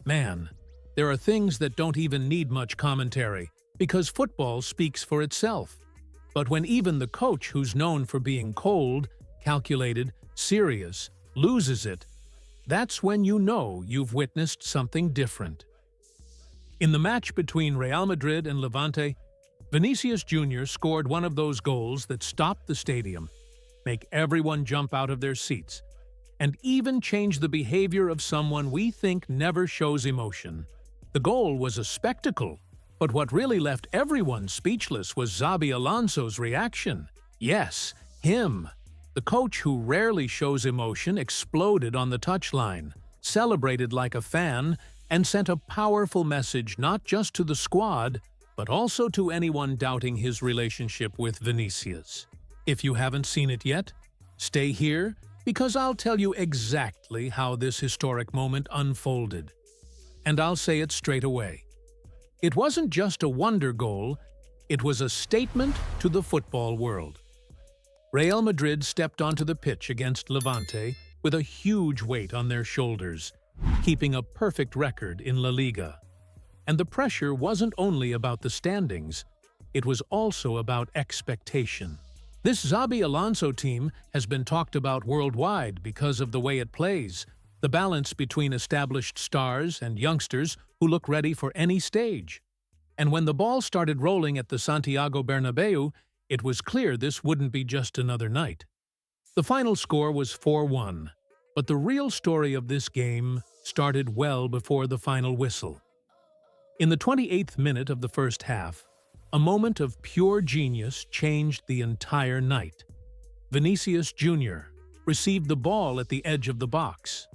Man, there are things that don't even need much commentary, because football speaks for itself. But when even the coach, who's known for being cold, calculated, serious, loses it, that's when you know you've witnessed something different. In the match between Real Madrid and Levante, Vinícius Jr. scored one of those goals that stopped the stadium, make everyone jump out of their seats, and even change the behavior of someone we think never shows emotion. The goal was a spectacle, but what really left everyone speechless was Xabi Alonso's reaction. Yes, him. The coach, who rarely shows emotion, exploded on the touchline, celebrated like a fan, and sent a powerful message not just to the squad, but also to anyone doubting his relationship with Vinícius. If you haven't seen it yet, stay here, because I'll tell you exactly how this historic moment unfolded. And I'll say it straight away. It wasn't just a wonder goal, it was a statement to the football world. Real Madrid stepped onto the pitch against Levante with a huge weight on their shoulders, keeping a perfect record in La Liga. And the pressure wasn't only about the standings, it was also about expectation. This Xabi Alonso team has been talked about worldwide because of the way it plays, the balance between established stars and youngsters who look ready for any stage. And when the ball started rolling at the Santiago Bernabeu, it was clear this wouldn't be just another night. The final score was 4-1, but the real story of this game started well before the final whistle. In the 28th minute of the first half, a moment of pure genius changed the entire night. Vinícius Jr. received the ball at the edge of the box.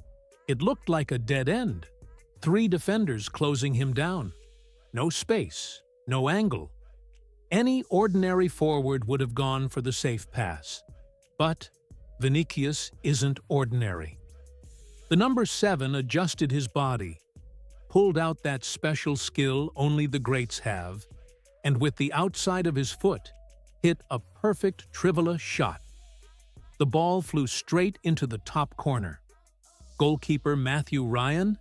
It looked like a dead end. 3 defenders closing him down. No space, no angle. Any ordinary forward would have gone for the safe pass. But Vinícius isn't ordinary. The number 7 adjusted his body, pulled out that special skill only the greats have, and with the outside of his foot, hit a perfect trivela shot. The ball flew straight into the top corner. Goalkeeper Matthew Ryan,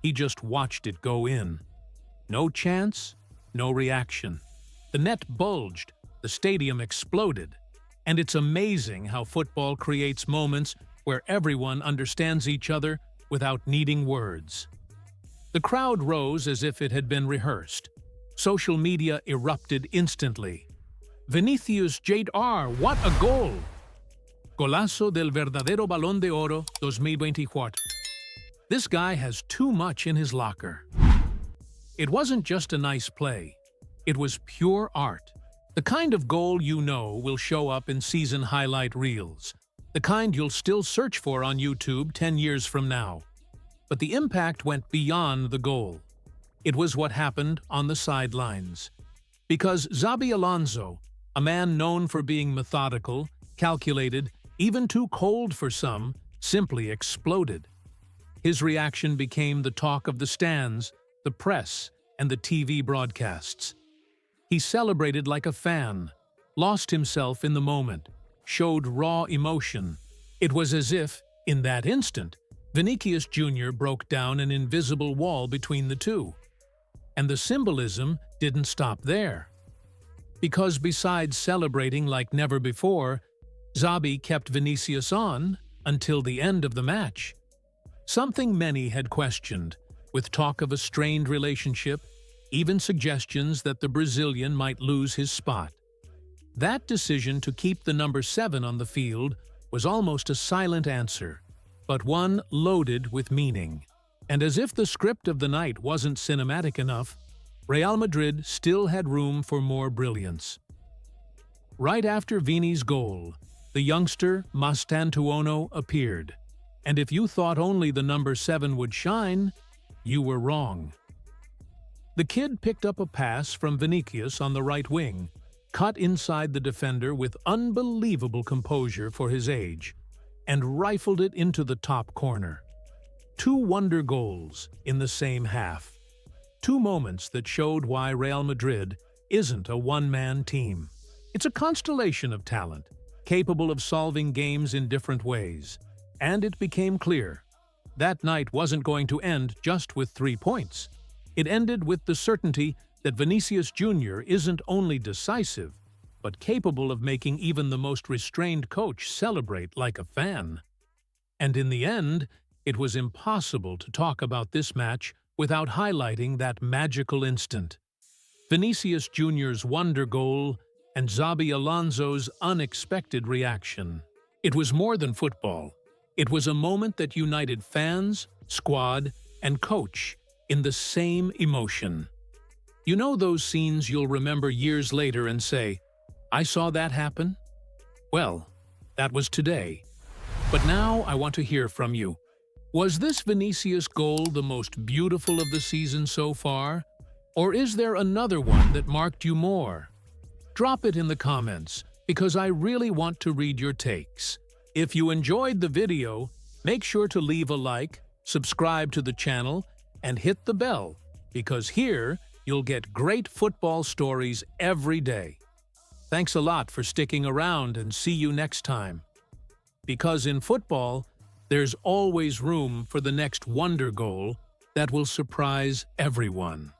he just watched it go in. No chance, no reaction. The net bulged, the stadium exploded, and it's amazing how football creates moments where everyone understands each other without needing words. The crowd rose as if it had been rehearsed. Social media erupted instantly. Vinícius Jr., what a goal! Golazo del verdadero Balón de Oro 2024. This guy has too much in his locker. It wasn't just a nice play. It was pure art. The kind of goal you know will show up in season highlight reels. The kind you'll still search for on YouTube 10 years from now. But the impact went beyond the goal. It was what happened on the sidelines. Because Xabi Alonso, a man known for being methodical, calculated, even too cold for some, simply exploded. His reaction became the talk of the stands, the press, and the TV broadcasts. He celebrated like a fan, lost himself in the moment, showed raw emotion. It was as if, in that instant, Vinícius Jr. broke down an invisible wall between the two. And the symbolism didn't stop there. Because besides celebrating like never before, Xabi kept Vinícius on until the end of the match. Something many had questioned, with talk of a strained relationship, even suggestions that the Brazilian might lose his spot. That decision to keep the number 7 on the field was almost a silent answer, but one loaded with meaning. And as if the script of the night wasn't cinematic enough, Real Madrid still had room for more brilliance. Right after Vini's goal, the youngster Mastantuono appeared, and if you thought only the number 7 would shine, you were wrong. The kid picked up a pass from Vinícius on the right wing, cut inside the defender with unbelievable composure for his age, and rifled it into the top corner. 2 wonder goals in the same half. 2 moments that showed why Real Madrid isn't a one-man team. It's a constellation of talent, capable of solving games in different ways. And it became clear, that night wasn't going to end just with 3 points. It ended with the certainty that Vinícius Jr. isn't only decisive, but capable of making even the most restrained coach celebrate like a fan. And in the end, it was impossible to talk about this match without highlighting that magical instant. Vinícius Jr.'s wonder goal and Xabi Alonso's unexpected reaction. It was more than football. It was a moment that united fans, squad, and coach in the same emotion. You know those scenes you'll remember years later and say, "I saw that happen?" Well, that was today. But now I want to hear from you. Was this Vinícius goal the most beautiful of the season so far? Or is there another one that marked you more? Drop it in the comments, because I really want to read your takes. If you enjoyed the video, make sure to leave a like, subscribe to the channel, and hit the bell, because here you'll get great football stories every day. Thanks a lot for sticking around, and see you next time. Because in football, there's always room for the next wonder goal that will surprise everyone.